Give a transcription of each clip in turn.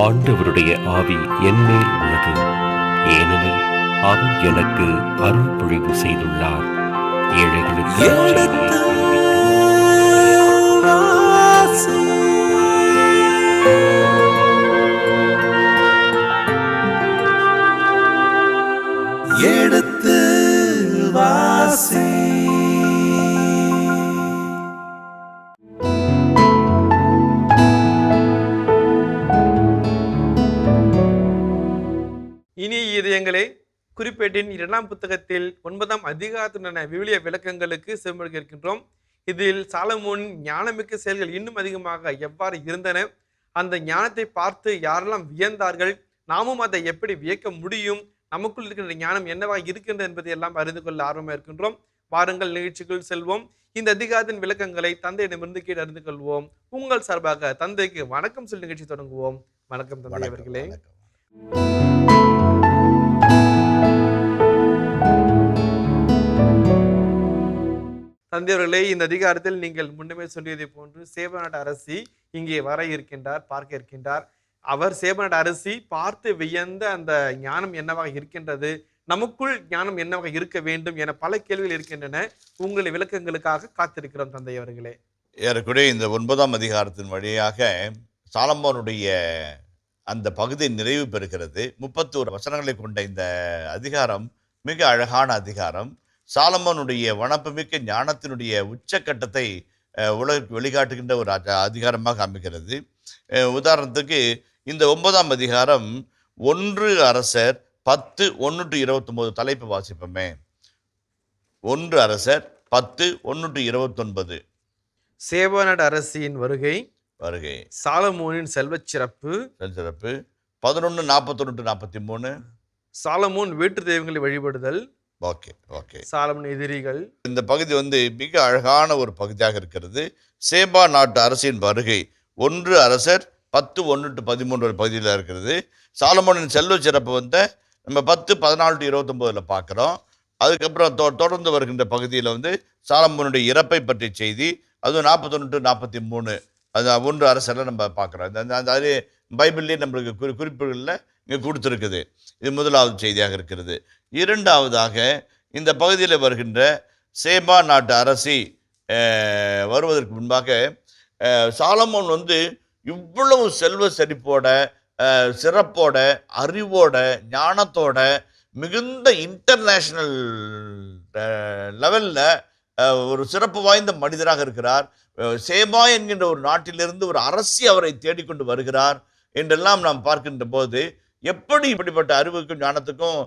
ஆண்டவருடைய ஆவி என்மேல் உள்ளது, ஏனெனில் அவர் எனக்கு அருள் பொழிவு செய்துள்ளார். ஏழைகளுக்கு எடுத்து வாசி. இனிய இதயங்களே, குறிப்பேட்டின் 2ஆம் புத்தகத்தில் 9ஆம் அதிகாரத்துடன விவிலிய விளக்கங்களுக்கு செவிமடுக்க இருக்கின்றோம். இதில் சாலமோன் ஞானமிக்க செயல்கள் இன்னும் அதிகமாக எவ்வாறு இருந்தன, அந்த ஞானத்தை பார்த்து யாரெல்லாம் வியந்தார்கள், நாமும் அதை எப்படி வியக்க முடியும், நமக்குள் இருக்கின்ற ஞானம் என்னவாக இருக்கின்றது என்பதை எல்லாம் அறிந்து கொள்ள ஆர்வமாக இருக்கின்றோம். வாருங்கள், நிகழ்ச்சிக்குள் செல்வோம். இந்த அதிகாரத்தின் விளக்கங்களை தந்தையிடமிருந்து கேட்டு அறிந்து கொள்வோம். உங்கள் சார்பாக தந்தைக்கு வணக்கம் சொல்லி நிகழ்ச்சி தொடங்குவோம். வணக்கம் தந்தை அவர்களே. தந்தையவர்களே, இந்த அதிகாரத்தில் நீங்கள் முன்னமே சொல்லியதை போன்று சேபநாட்டு அரசி இங்கே வர இருக்கின்றார், பார்க்க இருக்கின்றார். அவர் சேபநாட்டு அரசி பார்த்து வியந்த அந்த ஞானம் என்னவாக இருக்கின்றது, நமக்குள் ஞானம் என்னவாக இருக்க வேண்டும் என பல கேள்விகள் இருக்கின்றன. உங்களை விளக்கங்களுக்காக காத்திருக்கிறோம் தந்தையவர்களே. ஏறக்குறைய இந்த 9ஆம் அதிகாரத்தின் வழியாக சாலமோனுடைய அந்த பகுதி நிறைவு பெறுகிறது. 31 வசனங்களை கொண்ட இந்த அதிகாரம் மிக அழகான அதிகாரம். சாலமோனுடைய வனப்புமிக்க ஞானத்தினுடைய உச்சக்கட்டத்தை உலகிற்கு வெளிக்காட்டுகின்ற ஒரு அதிகாரமாக அமைகிறது. உதாரணத்துக்கு இந்த 9ஆம் அதிகாரம் 1 அரசர் 10:1-29 தலைப்பு வாசிப்போமே. 1 அரசர் 10:1-29. சேபநாட்டு அரசியின் வருகை, சாலமோனின் செல்வச் சிறப்பு, 11:41-43. சாலமோன் வேற்று தெய்வங்களை வழிபடுதல், ஓகே சாலமோன் எதிரிகள். இந்த பகுதி மிக அழகான ஒரு பகுதியாக இருக்கிறது. சேபா நாட்டு அரசின் வருகை 1 அரசர் 10:1-13 ஒரு பகுதியில் இருக்கிறது. சாலமோனின் செல்வ சிறப்பு நம்ம 10:14-29 பார்க்குறோம். அதுக்கப்புறம் தொடர்ந்து வருகின்ற பகுதியில் சாலமோனுடைய இறப்பை பற்றிய செய்தி, அதுவும் 41-43 அது 1 அரசரில் நம்ம பார்க்குறோம். அது பைபிள்லேயே நம்மளுக்கு குறிப்புகளில் இங்கே கொடுத்துருக்குது. இது முதலாவது செய்தியாக இருக்கிறது. இரண்டாவதாக இந்த பகுதியில் வருகின்ற சேபா நாட்டு அரசி வருவதற்கு முன்பாக சாலமோன் இவ்வளவு செல்வ செழிப்போட, சிறப்போட, அறிவோட, ஞானத்தோட மிகுந்த இன்டர்நேஷ்னல் லெவலில் ஒரு சிறப்பு வாய்ந்த மனிதராக இருக்கிறார். சேபா என்கின்ற ஒரு நாட்டிலிருந்து ஒரு அரசி அவரை தேடிக்கொண்டு வருகிறார் என்றெல்லாம் நாம் பார்க்கின்ற போது எப்படி இப்படிப்பட்ட அறிவுக்கும் ஞானத்துக்கும்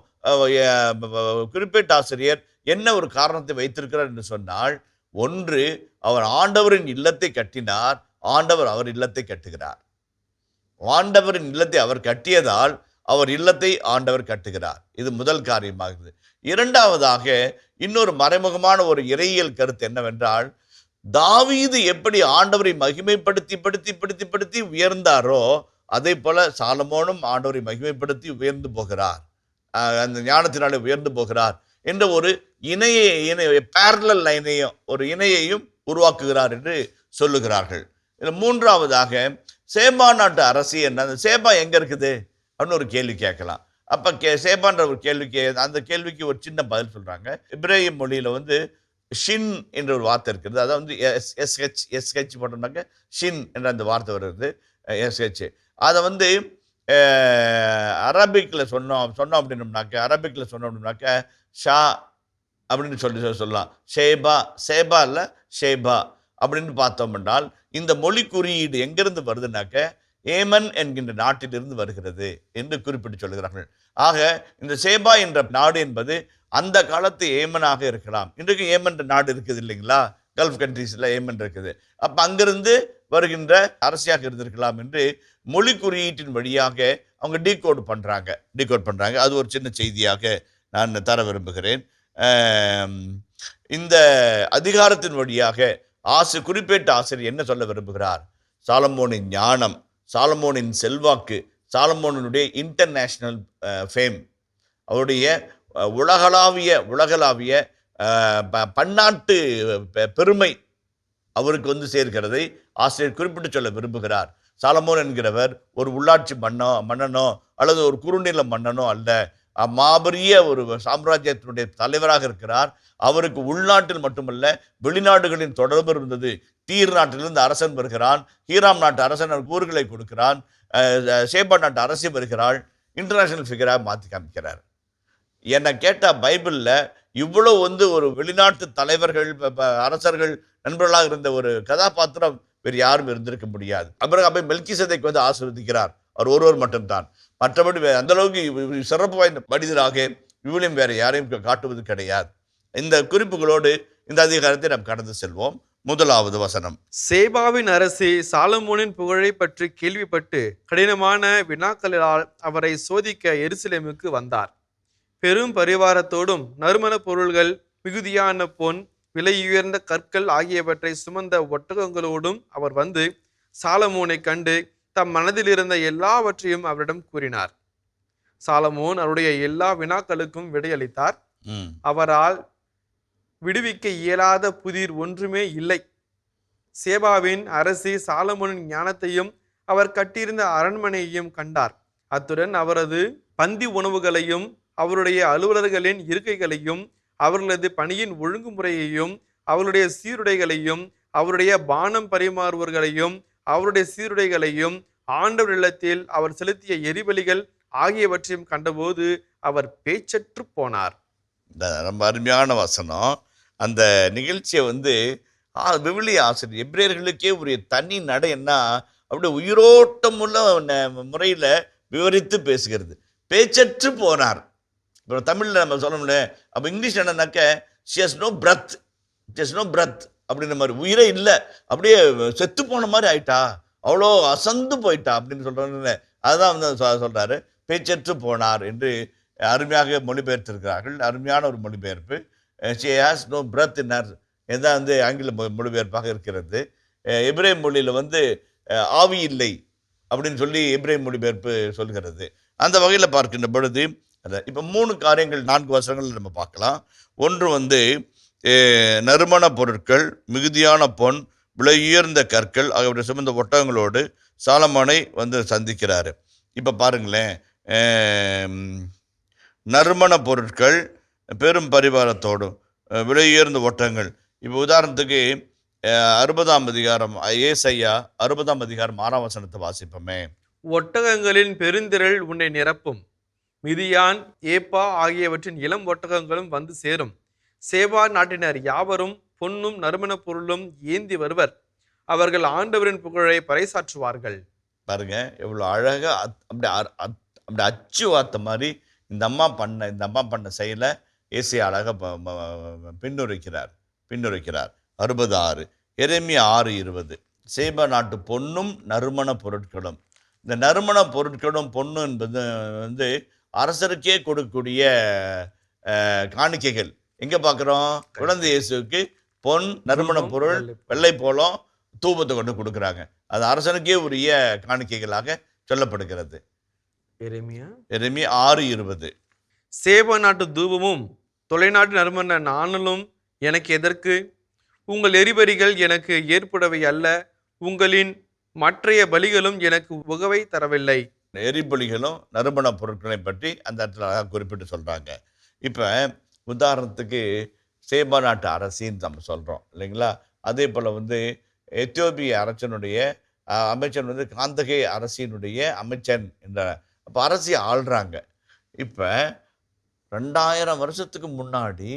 குறிப்பிட்ட ஆசிரியர் என்ன ஒரு காரணத்தை வைத்திருக்கிறார் என்று சொன்னால், 1 அவர் ஆண்டவரின் இல்லத்தை கட்டினார், ஆண்டவர் அவர் இல்லத்தை கட்டுகிறார். ஆண்டவரின் இல்லத்தை அவர் கட்டியதால் அவர் இல்லத்தை ஆண்டவர் கட்டுகிறார். இது முதல் காரியமாகுது. இரண்டாவதாக இன்னொரு மறைமுகமான ஒரு இறையியல் கருத்து என்னவென்றால், தாவீது எப்படி ஆண்டவரை மகிமைப்படுத்தி படுத்தி படுத்தி படுத்தி உயர்ந்தாரோ அதே போல சாலமோனும் ஆண்டவரை மகிமைப்படுத்தி உயர்ந்து போகிறார், அந்த ஞானத்தினாலே உயர்ந்து போகிறார் என்ற ஒரு பேரலல் லைனையும் ஒரு இணையையும் உருவாக்குகிறார் என்று சொல்லுகிறார்கள். இதில் மூன்றாவதாக சேபா நாட்டு அரசி என்ன, சேபா எங்க இருக்குது அப்படின்னு ஒரு கேள்வி கேட்கலாம். அப்ப சேபான்ற ஒரு கேள்விக்கு அந்த கேள்விக்கு ஒரு சின்ன பதில் சொல்றாங்க. இப்ரேய மொழியில ஷின் என்ற ஒரு வார்த்தை இருக்கிறது. அதாவது எஸ்ஹெச் போட்டோம்னாக்க ஷின் என்ற அந்த வார்த்தை வருது, எஸ்ஹெச். அதை அரபிக்கில் சொன்னோம் அப்படின்னோம்னாக்க ஷா அப்படின்னு சொல்லலாம். சேபா இல்லை ஷேபா அப்படின்னு பார்த்தோம் என்றால் இந்த மொழி குறியீடு எங்கிருந்து வருதுனாக்க ஏமன் என்கின்ற நாட்டிலிருந்து வருகிறது என்று குறிப்பிட்டு சொல்கிறார்கள். ஆக இந்த சேபா என்ற நாடு என்பது அந்த காலத்து ஏமனாக இருக்கலாம். இன்றைக்கு ஏமன் நாடு இருக்குது இல்லைங்களா, கல்ஃப் கண்ட்ரீஸில் ஏமன் இருக்குது. அப்போ அங்கிருந்து வருகின்ற அரசியாக இருந்திருக்கலாம் என்று மொழி குறியீட்டின் வழியாக அவங்க டீகோட் பண்ணுறாங்க. அது ஒரு சின்ன செய்தியாக நான் தர விரும்புகிறேன். இந்த அதிகாரத்தின் வழியாக குறிப்பிட்ட ஆசிரியர் என்ன சொல்ல விரும்புகிறார்? சாலமோனின் ஞானம், சாலமோனின் செல்வாக்கு, சாலமோனுடைய இன்டர்நேஷ்னல் ஃபேம், அவருடைய உலகளாவிய பன்னாட்டு பெருமை அவருக்கு சேர்க்கிறதை ஆசிரியர் குறிப்பிட்டு சொல்ல விரும்புகிறார். சாலமோன் என்கிறவர் ஒரு உள்ளாட்சி மன்னனோ அல்லது ஒரு குறுநில மன்னனோ அல்ல. மாபெரிய ஒரு சாம்ராஜ்யத்தினுடைய தலைவராக இருக்கிறார். அவருக்கு உள்நாட்டில் மட்டுமல்ல வெளிநாடுகளின் தொடர்பு இருந்தது. தீர் நாட்டிலிருந்து அரசன் வருகிறான், ஹீராம் நாட்டு அரசன் ஊர்களை கொடுக்கிறான், சேபா நாட்டு அரசி வருகிறாள். இன்டர்நேஷனல் ஃபிகராக மாற்றி காமிக்கிறார். என்னை கேட்டால் பைபிளில் இவ்வளோ ஒரு வெளிநாட்டு தலைவர்கள் அரசர்கள் நண்பர்களாக இருந்த ஒரு கதாபாத்திரம் வேறு யாரும் இருந்திருக்க முடியாது. அபிரகாமை மெல்கிசேதேக்கு ஆசீர்வதிக்கிறார். அவர் ஒருவர் மட்டும்தான். மற்றபடி அந்த அளவுக்கு சிறப்பு வாய்ந்த மனிதராக இவளையும் வேற யாரையும் காட்டுவது கிடையாது. இந்த குறிப்புகளோடு இந்த அதிகாரத்தை நாம் கடந்து செல்வோம். முதலாவது வசனம். சேபாவின் அரசி சாலமோனின் புகழை பற்றி கேள்விப்பட்டு கடினமான வினாக்களால் அவரை சோதிக்க எருசலேமுக்கு வந்தார். பெரும் பரிவாரத்தோடும் நறுமண பொருள்கள், மிகுதியான பொன், விலையுயர்ந்த கற்கள் ஆகியவற்றை சுமந்த ஒட்டகங்களோடும் அவர் வந்து சாலமோனை கண்டு தம் மனதில் இருந்த எல்லாவற்றையும் அவரிடம் கூறினார். சாலமோன் அவருடைய எல்லா வினாக்களுக்கும் விடையளித்தார். அவரால் விடுவிக்க இயலாத புதிர் ஒன்றுமே இல்லை. சேபாவின் அரசி சாலமோனின் ஞானத்தையும் அவர் கட்டியிருந்த அரண்மனையையும் கண்டார். அத்துடன் அவரது பந்தி உணவுகளையும் அவருடைய அலுவலர்களின் இருக்கைகளையும் அவர்களது பணியின் ஒழுங்குமுறையையும் அவருடைய சீருடைகளையும் அவருடைய பானம் பரிமாறுவர்களையும் அவருடைய சீருடைகளையும் ஆண்டவர் இல்லத்தில் அவர் செலுத்திய எரிபலிகள் ஆகியவற்றையும் கண்டபோது அவர் பேச்சற்று போனார். ரொம்ப அருமையான வசனம். அந்த நிகழ்ச்சியை விவிலிய ஆசிரியர் எபிரேயர்களுக்கே ஒரு தனி நடைன்னா அப்படியே உயிரோட்டமுள்ள முறையில் விவரித்து பேசுகிறது. பேச்சற்று போனார். இப்போ தமிழில் நம்ம சொல்ல முடியல. அப்போ இங்கிலீஷ் என்னன்னாக்க she has no breath, she has no breath அப்படின்ற மாதிரி, உயிரே இல்லை, அப்படியே செத்து போன மாதிரி ஆயிட்டா, அவ்வளோ அசந்து போயிட்டா அப்படின்னு சொல்கிறோன்னு அதுதான் சொல்கிறாரு. பேச்சற்று போனார் என்று அருமையாக மொழிபெயர்த்திருக்கிறார்கள். அருமையான ஒரு மொழிபெயர்ப்பு. she has no breath in her இதுதான் ஆங்கில மொழிபெயர்ப்பாக இருக்கிறது. எபிரேய மொழியில் ஆவி இல்லை அப்படின்னு சொல்லி எபிரேய மொழிபெயர்ப்பு சொல்கிறது. அந்த வகையில் பார்க்கின்ற பொழுது இப்போ 3 காரியங்கள் 4 வசனங்கள் நம்ம பார்க்கலாம். ஒன்று நறுமண பொருட்கள், மிகுதியான பொன், விலையுயர்ந்த கற்கள் ஆகியவற்றை சுமந்த ஒட்டகங்களோடு சாலமோனை சந்திக்கிறாரு. இப்போ பாருங்களேன், நறுமண பொருட்கள், பெரும் பரிவாரத்தோடும் விலையுயர்ந்த ஒட்டகங்கள். இப்போ உதாரணத்துக்கு 60ஆம் அதிகாரம் ஏசாயா 60ஆம் அதிகாரம் 6ஆம் வசனத்தை வாசிப்போமே. ஒட்டகங்களின் பெருந்திரள் உன்னை நிரப்பும், மிதியான், ஏப்பா ஆகியவற்றின் இளம் ஒட்டகங்களும் வந்து சேரும். சேபா நாட்டினர் யாவரும் பொன்னும் நறுமண பொருளும் ஏந்தி வருவர். அவர்கள் ஆண்டவரின் புகழை பறைசாற்றுவார்கள். பாருங்க எவ்வளோ அழகா அப்படி அச்சு வார்த்த மாதிரி இந்த அம்மா பண்ண செயலை ஏசியா அழகாக பின்னுரைக்கிறார். 66 எரேமியா 6:20 சேபா நாட்டு பொன்னும் நறுமண பொருட்களும். இந்த நறுமண பொருட்களும் பொண்ணு என்பது அரசருக்கே கொடுக்கக்கூடிய காணிக்கைகள். எங்கே பார்க்குறோம்? குழந்தை இயேசுக்கு பொன், நறுமண பொருள், வெள்ளை போலம், தூபத்தை கொண்டு கொடுக்குறாங்க. அது அரசனுக்கே உரிய காணிக்கைகளாக சொல்லப்படுகிறது. எரேமியா 6:20 சேபா நாட்டு தூபமும் தொலைநாட்டு நறுமண நாணலும் எனக்கு எதற்கு? உங்கள் எரிபரிகள் எனக்கு ஏற்புடவை அல்ல, உங்களின் மற்றைய பலிகளும் எனக்கு உகவை தரவில்லை. எரிபலிகளும் நறுமண பொருட்களை பற்றி அந்த இடத்துல அழகாக குறிப்பிட்டு சொல்கிறாங்க. இப்போ உதாரணத்துக்கு சேபா நாட்டு அரசின்னு நம்ம சொல்கிறோம் இல்லைங்களா? அதே போல் எத்தியோப்பிய அரசனுடைய அமைச்சன் காந்தகே அரசினுடைய அமைச்சன் என்ற அப்போ அரசி ஆள்றாங்க. இப்போ 2000 வருஷத்துக்கு முன்னாடி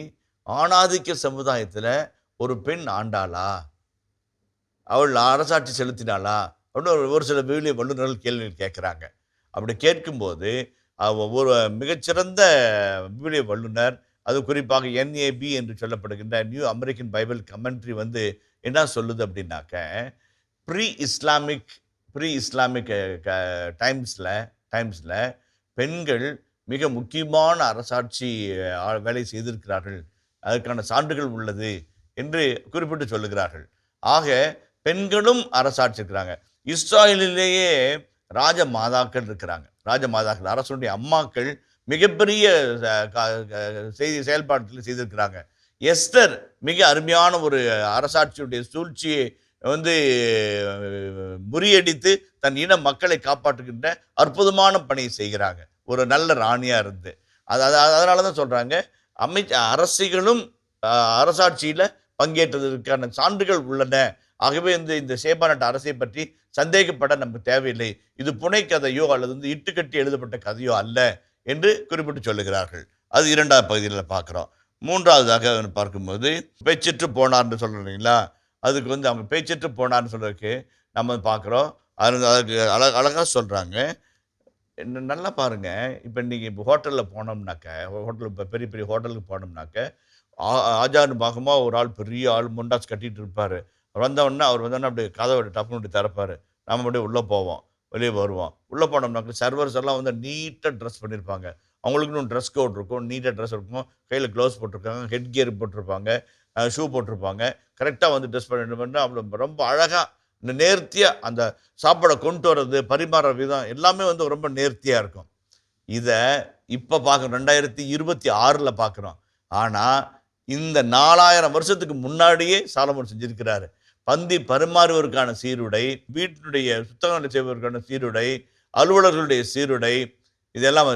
ஆணாதிக்க சமுதாயத்தில் ஒரு பெண் ஆண்டாளா? அவள் அரசாட்சி செலுத்தினாளா அப்படின்னு ஒரு சில விவிலிய வல்லுநர்கள் கேள்விகள் கேட்குறாங்க. அப்படி கேட்கும்போது ஒரு மிகச்சிறந்த விவிலிய வல்லுனர், அது குறிப்பாக NAB என்று சொல்லப்படுகின்ற நியூ அமெரிக்கன் பைபிள் கமெண்ட்ரி என்ன சொல்லுது அப்படின்னாக்க, ப்ரீ இஸ்லாமிக் டைம்ஸில் பெண்கள் மிக முக்கியமான அரசாட்சி வேலை செய்திருக்கிறார்கள், அதற்கான சான்றுகள் உள்ளது என்று குறிப்பிட்டு சொல்லுகிறார்கள். ஆக பெண்களும் அரசாட்சி இருக்கிறாங்க. இஸ்ராயலிலேயே ராஜ மாதாக்கள் இருக்கிறாங்க. அரசனுடைய அம்மாக்கள் மிகப்பெரிய செயல்பாட்டில் செய்திருக்கிறாங்க. எஸ்தர் மிக அருமையான ஒரு அரசாட்சியுடைய சூழ்ச்சியை வந்து முறியடித்து தன் இன மக்களை காப்பாற்றுகின்ற அற்புதமான பணியை செய்கிறாங்க, ஒரு நல்ல ராணியா இருந்து. அதனால தான் சொல்றாங்க, அரசிகளும் அரசாட்சியில பங்கேற்றதற்கான சான்றுகள் உள்ளன. ஆகவே இந்த சேபா நாட்டு அரசை பற்றி சந்தேகப்பட நமக்கு தேவையில்லை. இது புனை கதையோ அல்லது இட்டுக்கட்டி எழுதப்பட்ட கதையோ அல்ல என்று குறிப்பிட்டு சொல்லுகிறார்கள். அது 2வது பகுதியில் பார்க்கிறோம். 3வதாக பார்க்கும்போது பேச்சிற்று போனார்னு சொல்றீங்களா, அதுக்கு அவங்க பேச்சிற்று போனார்னு சொல்றதுக்கு நம்ம பார்க்குறோம். அதுக்கு அழகா சொல்றாங்க. நல்லா பாருங்க, இப்போ நீங்கள் ஹோட்டலில் போனோம்னாக்க, இப்போ பெரிய பெரிய ஹோட்டலுக்கு போனோம்னாக்க, ஆஜானு பாகமா ஒரு ஆள், பெரிய ஆள், முண்டாஸ் கட்டிட்டு இருப்பார். அவர் வந்தோடனே அப்படியே கதவை டப்புன்னு அப்படி திறப்பார். நம்ம அப்படியே உள்ளே போவோம், வெளியே வருவோம். உள்ளே போனோம்னாக்க சர்வர்ஸ் எல்லாம் நீட்டாக ட்ரெஸ் பண்ணியிருப்பாங்க. அவங்களுக்குன்னு ட்ரெஸ் கோட் இருக்கும், நீட்டாக ட்ரெஸ் இருக்கும், கையில் க்ளவுஸ் போட்டிருக்காங்க, ஹெட் கியர் போட்டிருப்பாங்க, ஷூ போட்டிருப்பாங்க. கரெக்டாக ட்ரெஸ் பண்ணிட்டு அப்படி ரொம்ப அழகாக நேர்த்தியாக அந்த சாப்பாடை கொண்டு வர்றது, பரிமாற விதம் எல்லாமே ரொம்ப நேர்த்தியாக இருக்கும். இதை இப்போ பார்க்குறோம், 2026 பார்க்குறோம். ஆனால் இந்த 4000 வருஷத்துக்கு முன்னாடியே சாலமோன் செஞ்சிருக்கிறாரு. பந்தி பரிமாறுவதற்கான சீருடை, வீட்டினுடைய சுத்தங்களை செய்வதற்கான சீருடை, அலுவலர்களுடைய சீருடை, இதெல்லாம்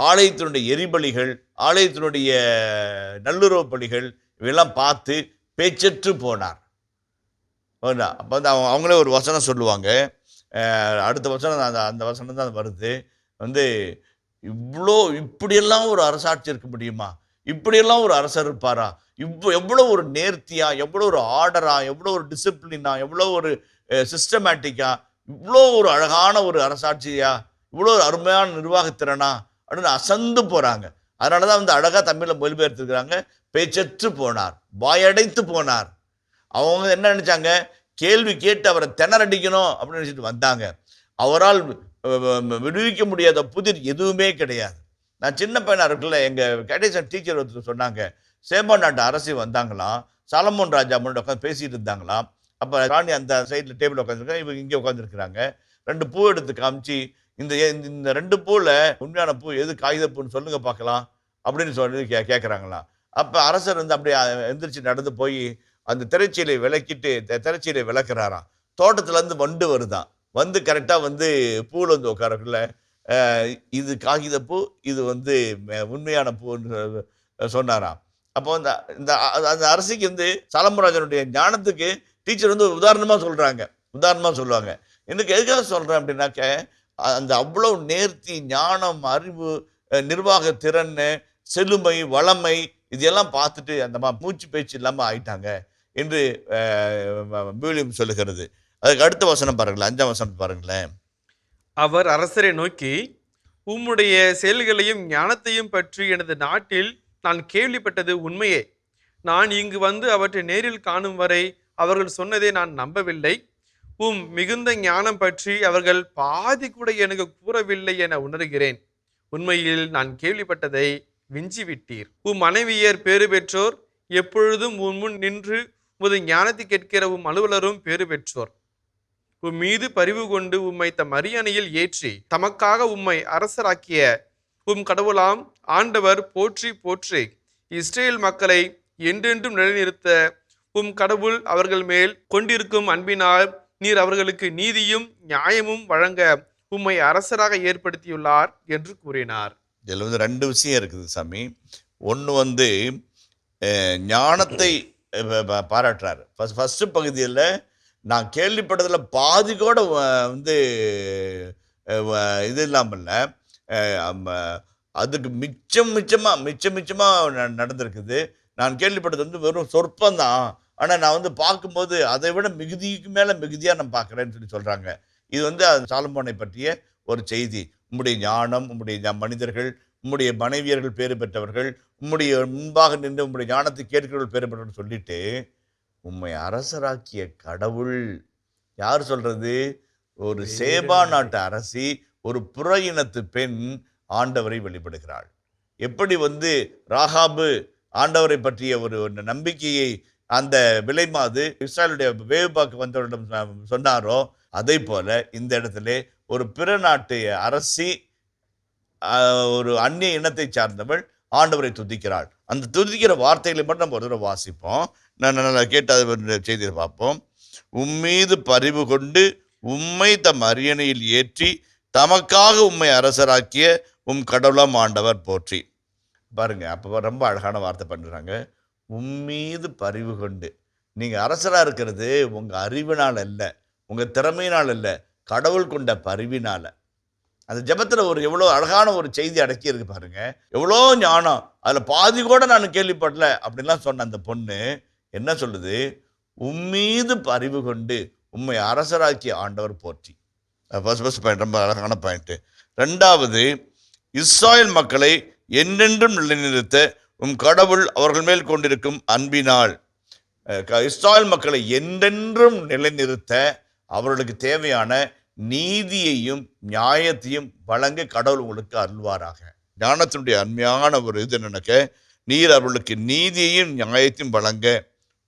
ஆலயத்தினுடைய எரிபலிகள், ஆலயத்தினுடைய நல்லுறவு பலிகள், இவையெல்லாம் பார்த்து பேச்சற்று போனார். அப்போ அவங்களே ஒரு வசனம் சொல்லுவாங்க. அடுத்த வசனம் அந்த வசனம் தான் வருது. இப்படியெல்லாம் ஒரு அரசாட்சி இருக்க முடியுமா? இப்படியெல்லாம் ஒரு அரசர் இருப்பாரா? எவ்வளோ ஒரு நேர்த்தியா, எவ்வளோ ஒரு ஆர்டரா, எவ்வளோ ஒரு டிசிப்ளினா, எவ்வளோ ஒரு சிஸ்டமேட்டிக்கா, இவ்வளோ ஒரு அழகான ஒரு அரசாட்சியா, இவ்வளோ ஒரு அருமையான நிர்வாகத்திறனா அப்படின்னு அசந்து போறாங்க. அதனால தான் அழகா தமிழில் மொழிபெயர்த்துருக்கிறாங்க, பேச்சற்று போனார், வாயடைத்து போனார். அவங்க என்ன நினைச்சாங்க, கேள்வி கேட்டு அவரை திணறடிக்கணும் அப்படின்னு நினைச்சிட்டு வந்தாங்க. அவரால் விடுவிக்க முடியாத புதிர் எதுவுமே கிடையாது. நான் சின்ன பையனா இருக்குல்ல, எங்கள் கேட்டேஷன் டீச்சர் ஒருத்தர் சொன்னாங்க, சேபா நாட்டு அரசி வந்தாங்களாம், சாலமோன் ராஜா முன்னாடி உட்காந்து பேசிட்டு இருந்தாங்களாம். அப்போ ராணி அந்த சைடில் டேபிள் உட்காந்துருக்காங்க, இவங்க இங்கே உட்காந்துருக்குறாங்க. 2 பூ எடுத்து காமிச்சு, இந்த 2 பூவில் உண்மையான பூ எது, காகித பூன்னு சொல்லுங்க பார்க்கலாம் அப்படின்னு சொல்லி கேட்குறாங்களாம். அப்போ அரசர் அப்படியே எந்திரிச்சு நடந்து போய் அந்த திரைச்சீலை திரைச்சீலை விளக்குறாராம். தோட்டத்துலேருந்து வண்டு வருதான், கரெக்டாக பூவில் உட்காரக்குள்ள, இது காகித பூ, இது உண்மையான பூன்னு சொன்னாராம். அப்போ அந்த அரசிக்கு சாலமோன்ராஜனுடைய ஞானத்துக்கு டீச்சர் உதாரணமாக சொல்லுவாங்க. எனக்கு எதுக்காக சொல்கிறேன் அப்படின்னாக்க, அந்த அவ்வளோ நேர்த்தி, ஞானம், அறிவு, நிர்வாக திறன், செழுமை, வளமை, இதெல்லாம் பார்த்துட்டு அந்த மூச்சு பேச்சு இல்லாமல் ஆயிட்டாங்க என்று விவிலியம் சொல்லுகிறது. அதுக்கு அடுத்த வசனம் பாருங்களேன், 5ஆம் வசனம் பாருங்களேன். அவர் அரசரை நோக்கி, உம்முடைய செயல்களையும் ஞானத்தையும் பற்றி எனது நாட்டில் நான் கேள்விப்பட்டது உண்மையே. நான் இங்கு அவற்றை நேரில் காணும் வரை அவர்கள் சொன்னதை நான் நம்பவில்லை. மிகுந்த ஞானம் பற்றி அவர்கள் பாதி கூட எனக்கு கூறவில்லை என உணர்கிறேன். உண்மையில் நான் கேள்விப்பட்டதை விஞ்சிவிட்டீர். மனைவியர் பேறு பெற்றோர், எப்பொழுதும் முன் நின்று உமது ஞானத்தை கேட்கிற அலுவலரும் பேறு பெற்றோர். மீது பரிவு கொண்டு உம்மை தம் அரியணையில் ஏற்றி தமக்காக உம்மை அரசராக்கிய கடவுளாம் ஆண்டவர் போற்றி போற்றி இஸ்ரேல் மக்களை என்றென்றும் நிலைநிறுத்த கடவுள் அவர்கள் மேல் கொண்டிருக்கும் அன்பினால் நீர் அவர்களுக்கு நீதியும் நியாயமும் வழங்க உம்மை அரசராக ஏற்படுத்தியுள்ளார் என்று கூறினார். இதில் 2 விஷயம் இருக்குது சாமி. ஒன்று ஞானத்தை பாராட்டுறாரு. ஃபர்ஸ்ட் பகுதியில் நான் கேள்விப்பட்டதில் பாதி கூட இது இல்லாமல் அதுக்கு மிச்சமாக நடந்திருக்குது. நான் கேள்விப்பட்டது வெறும் சொற்பந்தான், ஆனால் நான் பார்க்கும்போது அதை விட மிகுதிக்கு மேலே மிகுதியாக நான் பார்க்குறேன்னு சொல்லி சொல்கிறாங்க. இது சாலமோனை பற்றிய ஒரு செய்தி. உம்முடைய ஞானம், உம்முடைய மனிதர்கள், உம்முடைய மனைவியர்கள் பேறு பெற்றவர்கள், உம்முடைய முன்பாக நின்று உம்முடைய ஞானத்தை கேட்கிறவர்கள் பேறு பெற்றவர்கள் சொல்லிட்டு, உம்மை அரசராக்கிய கடவுள் யார் சொல்றது? ஒரு சேபா நாட்டு அரசி, ஒரு புற இனத்து பெண் ஆண்டவரை வெளிப்படுகிறாள். எப்படி ராகாபு ஆண்டவரை பற்றிய ஒரு நம்பிக்கையை அந்த விலைமாது இஸ்ராயலுடைய வேவுபாக்கு வந்தவரிடம் சொன்னாரோ, அதே போல இந்த இடத்துல ஒரு பிற நாட்டு அரசி, ஒரு அந்நிய இனத்தை சார்ந்தவள் ஆண்டவரை துதிக்கிறாள். அந்த துதிக்கிற வார்த்தைகளை மட்டும் நம்ம ஒரு தடவை வாசிப்போம். நான் நல்லா கேட்டு அதை செய்தியை பார்ப்போம். உம்மீது பரிவு கொண்டு உம்மை தம் அரியணையில் ஏற்றி தமக்காக உம்மை அரசராக்கிய உம் கடவுளாம் ஆண்டவர் போற்றி. பாருங்க, அப்போ ரொம்ப அழகான வார்த்தை பண்ணுறாங்க. உம்மீது பரிவு கொண்டு. நீங்கள் அரசராக இருக்கிறது உங்கள் அறிவினால் அல்ல, உங்கள் திறமையினால் அல்ல, கடவுள் கொண்ட பரிவினால். அந்த ஜெபத்தில் ஒரு எவ்வளோ அழகான ஒரு செய்தி அடக்கி இருக்கு பாருங்க. எவ்வளோ ஞானம், அதில் பாதி கூட நான் கேள்விப்படல அப்படின்லாம் சொன்ன அந்த பொண்ணு என்ன சொல்லுது? உம்மீது பரிவு கொண்டு உம்மை அரசராக்கிய ஆண்டவர் போற்றி. ஃபர்ஸ்ட் பாயிண்ட், ரொம்ப அழகான பாயிண்ட்டு. ரெண்டாவது, இஸ்ராயேல் மக்களை என்றென்றும் நிலைநிறுத்த உம் கடவுள் அவர்கள் மேல் கொண்டிருக்கும் அன்பினால். இஸ்ராயேல் மக்களை என்றென்றும் நிலைநிறுத்த அவர்களுக்கு தேவையான நீதியையும் நியாயத்தையும் வழங்க கடவுள் உங்களுக்கு அருள்வாராக. ஞானத்தினுடைய அருமையான ஒரு இது என்னக்க, நீர் அவர்களுக்கு நீதியையும் நியாயத்தையும் வழங்க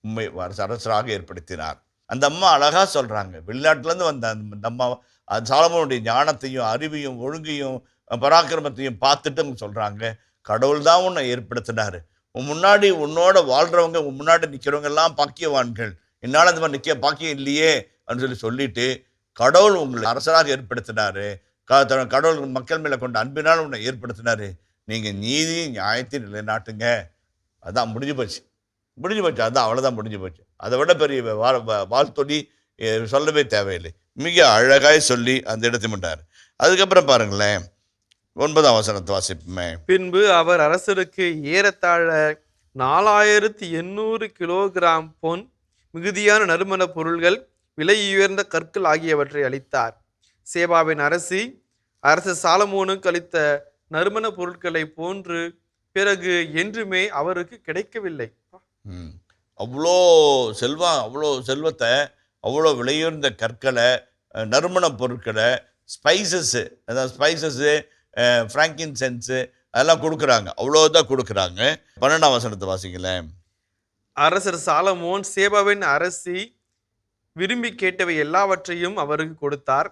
உண்மை அரசராக ஏற்படுத்தினார். அந்த அம்மா அழகா சொல்றாங்க. வெளிநாட்டிலேருந்து வந்த அந்த அம்மா சாலமோனுடைய ஞானத்தையும் அறிவையும் ஒழுங்கையும் பராக்கிரமத்தையும் பார்த்துட்டு அவங்க சொல்றாங்க, கடவுள் தான் உன்னை ஏற்படுத்தினாரு. உன் முன்னாடி உன்னோட வாழ்றவங்க, உன் முன்னாடி நிற்கிறவங்க எல்லாம் பாக்கியவான்கள், என்னால் அந்த மாதிரி நிற்க பாக்கியம் இல்லையே அப்படின்னு சொல்லிட்டு கடவுள் உங்களை அரசராக ஏற்படுத்தினாரு. கடவுள் மக்கள் மேலே கொண்ட அன்பினால் உன்னை ஏற்படுத்தினாரு. நீங்கள் நீதி நியாயத்தை நிலைநாட்டுங்க. அதான் முடிஞ்சு போச்சு. அதான் அவ்வளோதான் முடிஞ்சு போச்சு. அதை விட பெரிய வாழ்த்தொடி சொல்லவே தேவையில்லை. மிக அழகாய் சொல்லி அந்த இடத்தை விட்டார். அதுக்கப்புறம் பாருங்களேன், 9ஆம் வசனத்தை வாசிப்போமே. பின்பு அவர் அரசருக்கு ஏறத்தாழ 4800 கிலோகிராம் பொன், மிகுதியான நறுமண பொருள்கள், விலையுயர்ந்த கற்கள் ஆகியவற்றை அளித்தார். சேபாவின் அரசர் சாலமோனுக்கு அளித்த நறுமண பொருட்களை போன்று பிறகு என்றுமே அவருக்கு கிடைக்கவில்லை. அவ்வளோ செல்வத்தை, அவ்வளோ விலையுயர்ந்த கற்களை, நறுமண பொருட்களை, ஸ்பைசஸ்ஸு, அதாவது ஸ்பைசஸ்ஸு, ஃப்ராங்கின்சென்ஸு அதெல்லாம் கொடுக்குறாங்க. அவ்வளோதான் கொடுக்குறாங்க. 12ஆம் வசனத்தை வாசிங்களேன். அரசர் சாலமோன் சேபாவின் அரசி விரும்பி கேட்டவை எல்லாவற்றையும் அவருக்கு கொடுத்தார்.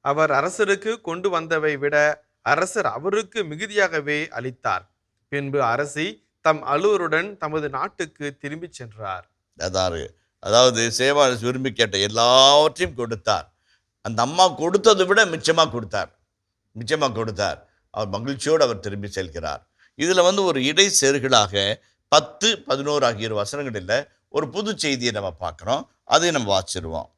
அவர் அரசருக்கு கொண்டு வந்தவை விட அரசர் அவருக்கு மிகுதியாகவே அளித்தார். பின்பு அரசி தம் அலுவருடன் தமது நாட்டுக்கு திரும்பி சென்றார். அதாவது சேவா விரும்பி கேட்ட எல்லாவற்றையும் கொடுத்தார். அந்த அம்மா கொடுத்ததை விட மிச்சமாக கொடுத்தார். அவர் மகிழ்ச்சியோடு அவர் திரும்பி செல்கிறார். இதில் ஒரு இடை செருகலாக 10, 11 ஆகிய வசனங்களில் ஒரு புது செய்தியை நம்ம பார்க்குறோம். அதை நம்ம வாசிடுவோம்.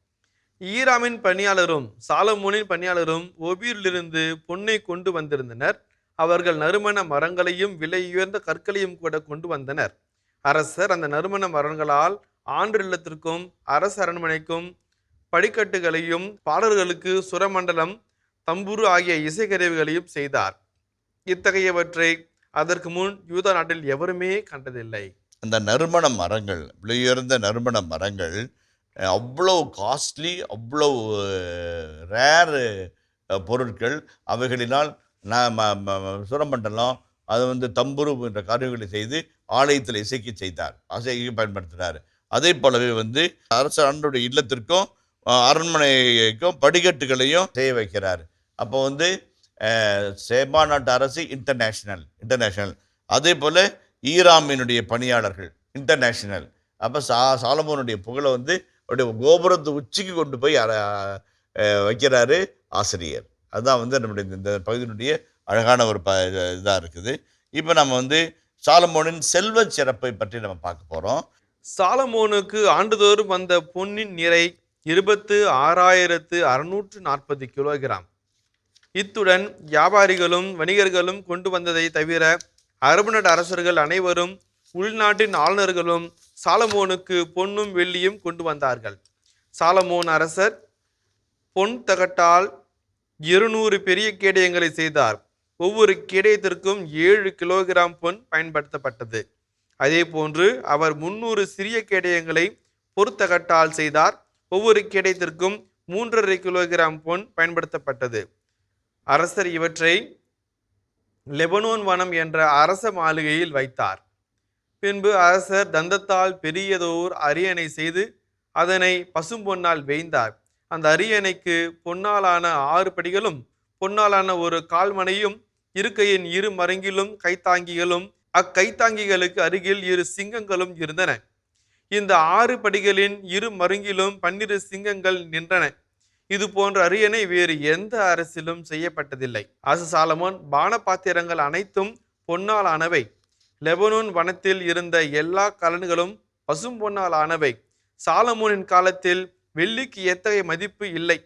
ஈராமின் பணியாளரும் சாலமோனின் பணியாளரும் ஓபீரிலிருந்து பொன்னை கொண்டு வந்திருந்தனர். அவர்கள் நறுமண மரங்களையும் விலையுயர்ந்த கற்களையும் கூட கொண்டு வந்தனர். அரசர் அந்த நறுமண மரங்களால் ஆண்டு இல்லத்திற்கும் அரச அரண்மனைக்கும் படிக்கட்டுகளையும் பாடல்களுக்கு சுரமண்டலம், தம்புரு ஆகிய இசைக்கருவிகளையும் செய்தார். இத்தகையவற்றை அதற்கு முன் யூதா நாட்டில் எவருமே கண்டதில்லை. அந்த நறுமண மரங்கள், விலையுயர்ந்த நறுமண மரங்கள் அவ்வளோ காஸ்ட்லி, அவ்வளோ ரேர் பொருட்கள். அவைகளினால் சுரமண்டலம், அது தம்புரு என்ற காரியங்களை செய்து ஆலயத்தில் இசைக்கு பயன்படுத்தினார். அதே போலவே அரச ஆண்டுடைய இல்லத்திற்கும் அரண்மனைக்கும் படிக்கட்டுகளையும் செய்ய வைக்கிறார். அப்போ சேபா நாட்டு அரசு இன்டர்நேஷ்னல், அதே போல் ஈராமினுடைய பணியாளர்கள் இன்டர்நேஷ்னல். அப்போ சாலமோனுடைய புகழை அப்படியே கோபுரத்து உச்சிக்கு கொண்டு போய் வைக்கிறாரு ஆசிரியர். அதுதான் நம்முடைய இந்த பகுதியினுடைய அழகான ஒரு இதாக இருக்குது. இப்போ நம்ம சாலமோனின் செல்வ சிறப்பை பற்றி நம்ம பார்க்க போகிறோம். சாலமோனுக்கு ஆண்டுதோறும் வந்த பொன்னின் நிறை 26,640 கிலோகிராம். இத்துடன் வியாபாரிகளும் வணிகர்களும் கொண்டு வந்ததை தவிர அரபு நாட்டு அரசர்கள் அனைவரும் உள்நாட்டின் ஆளுநர்களும் சாலமோனுக்கு பொன்னும் வெள்ளியும் கொண்டு வந்தார்கள். சாலமோன் அரசர் பொன் தகட்டால் 200 பெரிய கேடயங்களை செய்தார். ஒவ்வொரு கேடயத்திற்கும் 7 கிலோகிராம் பொன் பயன்படுத்தப்பட்டது. அதே போன்று அவர் 300 சிறிய கேடயங்களை பொற்தகட்டால் செய்தார். ஒவ்வொரு கேடயத்திற்கும் 3.5 கிலோகிராம் பொன் பயன்படுத்தப்பட்டது. அரசர் இவற்றை லெபனோன் வனம் என்ற அரச மாளிகையில் வைத்தார். பின்பு அரசர் தந்தத்தால் பெரியதோர் அரியணை செய்து அதனை பசும்பொன்னால் வேய்ந்தார். அந்த அரியணைக்கு பொன்னாலான 6 படிகளும் பொன்னாலான ஒரு கால்மனையும் இருக்கையின் 2 மருங்கிலும் கைத்தாங்கிகளும், அக்கைத்தாங்கிகளுக்கு அருகில் 2 சிங்கங்களும் இருந்தன. இந்த 6 படிகளின் இரு மருங்கிலும் 12 சிங்கங்கள் நின்றன. இது போன்ற அரியணை வேறு எந்த அரசிலும் செய்யப்பட்டதில்லை. சாலமோன் பானபாத்திரங்கள் அனைத்தும் பொன்னால் ஆனவை. லெபனோன் வனத்தில் இருந்த எல்லா கலன்களும் பசும் பொன்னால் ஆனவை. சாலமோனின் காலத்தில் வெள்ளிக்கு எத்தகைய மதிப்பு இல்லை.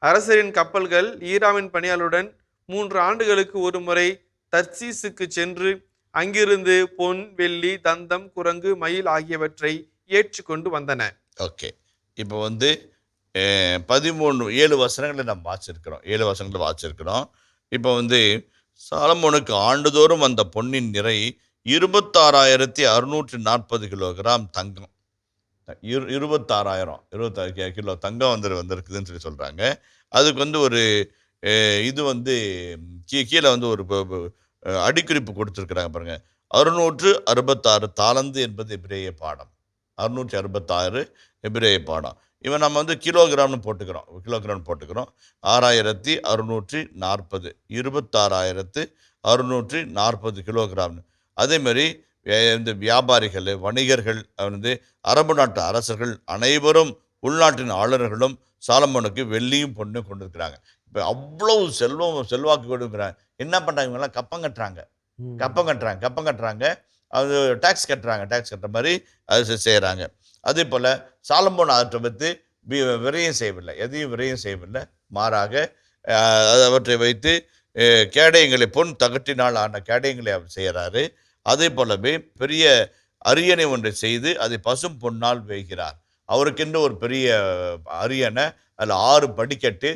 அரசரின் கப்பல்கள் ஈராமின் பணியாளருடன் 3 ஆண்டுகளுக்கு ஒரு முறை தர்சீசுக்கு சென்று அங்கிருந்து பொன், வெள்ளி, தந்தம், குரங்கு, மயில் ஆகியவற்றை ஏற்றுக்கொண்டு வந்தன. ஓகே, இப்போ 7 வசனங்களை நம்ம வாசிச்சிருக்கிறோம். இப்போ சாலமோனுக்கு ஆண்டுதோறும் அந்த பொன்னின் நிறை 26,640 கிலோகிராம் தங்கம். 26,000 கிலோ தங்கம் வந்திருக்குதுன்னு சொல்லி சொல்கிறாங்க. அதுக்கு ஒரு இது கீழே ஒரு அடிக்குறிப்பு கொடுத்துருக்குறாங்க பாருங்க. 666 தாலந்து என்பது எபிரேய பாடம். 666 எபிரேய பாடம். இவன் நம்ம கிலோகிராம்னு போட்டுக்கிறோம். 6,640 26,640 கிலோகிராம்னு. அதேமாதிரி இந்த வியாபாரிகள், வணிகர்கள், அரபு நாட்டு அரசர்கள் அனைவரும், உள்நாட்டின் ஆளுநர்களும் சாலமோனுக்கு வெள்ளியும் பொண்ணும் கொண்டிருக்கிறாங்க. இப்போ அவ்வளவு செல்வாக்கு கொடுக்குறாங்க. என்ன பண்ணுறாங்க? இவங்கெல்லாம் கப்பம் கட்டுறாங்க. அது டேக்ஸ் கட்டுற மாதிரி அது செய்கிறாங்க. அதே போல் சாலமோன் அவற்றை வைத்து விரயம் செய்யவில்லை, எதையும் விரயம் செய்யவில்லை. மாறாக அவற்றை வைத்து கேடயங்களை, பொன் தகட்டினால் ஆன கேடயங்களை அவர் செய்கிறாரு. அதே போலவே பெரிய அரியணை ஒன்றை செய்து அதை பசும் பொன்னால் வைக்கிறார். அவருக்கென்று ஒரு பெரிய அரியணை, அதில் 6 படிக்கட்டு,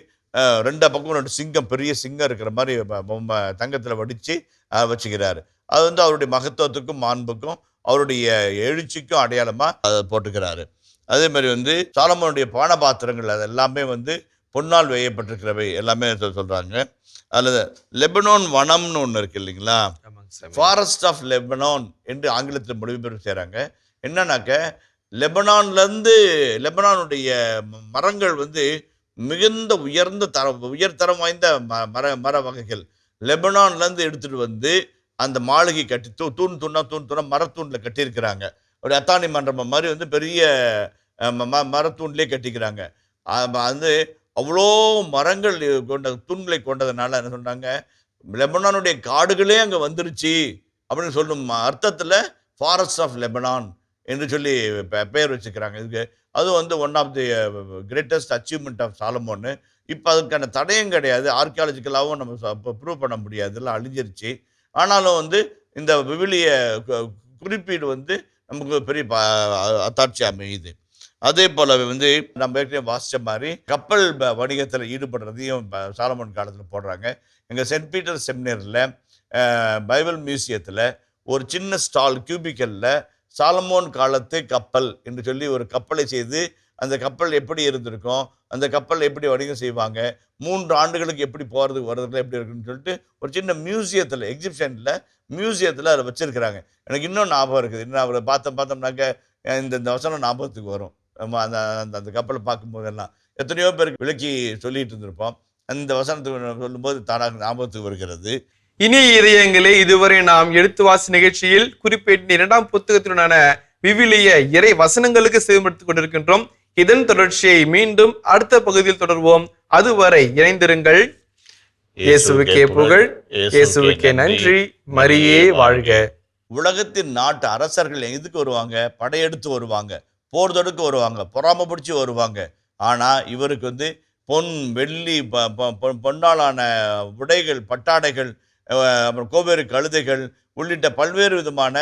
2 பக்கம் 2 சிங்கம், பெரிய சிங்கம் இருக்கிற மாதிரி தங்கத்தில் வடித்து வச்சுக்கிறாரு. அது அவருடைய மகத்துவத்துக்கும் மாண்புக்கும் அவருடைய எழுச்சிக்கும் அடையாளமாக அதை போட்டுக்கிறாரு. அதே மாதிரி சாலமோனுடைய பானபாத்திரங்கள் அது எல்லாமே பொன்னால் வேயப்பட்டிருக்கிறவை எல்லாமே சொல்கிறாங்க. அல்லது லெபனோன் வனம்னு ஒன்று இருக்கு இல்லைங்களா, ஃபாரஸ்ட் ஆஃப் லெபனான் என்று ஆங்கிலத்தில் மொழிபெயர்ப்பு செய்கிறாங்க. என்னன்னாக்க லெபனானுடைய மரங்கள் மிகுந்த உயர்தரம் வாய்ந்த மர வகைகள். லெபனான்லேருந்து எடுத்துகிட்டு அந்த மாளிகை கட்டி தூணா மரத்தூணில் கட்டியிருக்கிறாங்க. ஒரு அத்தானி மண்டபம் மாதிரி பெரிய மரத்தூண்லேயே கட்டிக்கிறாங்க. அவ்வளோ மரங்கள் கொண்ட தூண்களை கொண்டதுனால என்ன சொன்னாங்க, லெபனானுடைய காடுகளே அங்கே வந்துருச்சு அப்படின்னு சொல்லும் அர்த்தத்தில் ஃபாரஸ்ட் ஆஃப் லெபனான் என்று சொல்லி பெயர் வச்சுக்கிறாங்க இதுக்கு. அது one of the greatest achievement of சாலமோன்னு. இப்போ அதுக்கான தடயம் கிடையாது, ஆர்கியாலஜிக்கலாகவும் நம்ம ப்ரூவ் பண்ண முடியாது, இதெல்லாம் அழிஞ்சிருச்சு. ஆனாலும் இந்த விவிலிய குறிப்பீடு நமக்கு பெரிய அத்தாட்சி அமையுது. அதே போல நம்ம ஏற்கனவே வாசித்த மாதிரி கப்பல் வணிகத்தில் ஈடுபடுறதையும் சாலமோன் காலத்தில் போடுறாங்க. எங்கள் சென்ட் பீட்டர் செமினரியில் பைபிள் மியூசியத்தில் ஒரு சின்ன ஸ்டால் கியூபிக்கலில் சாலமோன் காலத்து கப்பல் என்று சொல்லி ஒரு கப்பலை செய்து, அந்த கப்பல் எப்படி இருந்திருக்கும், அந்த கப்பல் எப்படி வணிகம் செய்வாங்க, 3 ஆண்டுகளுக்கு எப்படி போகிறதுக்கு வர்றதுல எப்படி இருக்குன்னு சொல்லிட்டு ஒரு சின்ன மியூசியத்தில், எக்ஸிபிஷனில் மியூசியத்தில் அதை வச்சுருக்கிறாங்க. எனக்கு இன்னும் ஞாபகம் இருக்குது. இன்னும் அவரை பார்த்தோம்னாக்க இந்த வசனம் ஞாபகத்துக்கு வரும். நம்ம அந்த கப்பலை பார்க்கும்போதெல்லாம் எத்தனையோ பேருக்கு விளக்கி சொல்லிட்டு இருந்திருப்போம். அந்த வசனத்துக்கு சொல்லும்போது தானாக ஞாபகத்துக்கு வருகிறது. இனிய இதயங்களே, இதுவரை நாம் எழுத்துவாசி நிகழ்ச்சியில் குறிப்பிட்ட 2ஆம் புத்தகத்தினுடான விவிலிய இறை வசனங்களுக்கு செவிமடுத்துக் கொண்டிருக்கின்றோம். இதன் தொடர்ச்சியை மீண்டும் அடுத்த பகுதியில் தொடர்வோம். அதுவரை இணைந்திருங்கள். இயேசுவுக்கே புகழ், இயேசுவுக்கே நன்றி, மரியே வாழ்க. உலகத்தின் நாட்டு அரசர்கள் எதுக்கு வருவாங்க? படையெடுத்து வருவாங்க, போர் தொடுக்க வருவாங்க, பொறாம பிடிச்சி வருவாங்க. ஆனால் இவருக்கு பொன், வெள்ளி, பொன்னாலான உடைகள், பட்டாடைகள், அப்புறம் கோவேறு கழுதைகள் உள்ளிட்ட பல்வேறு விதமான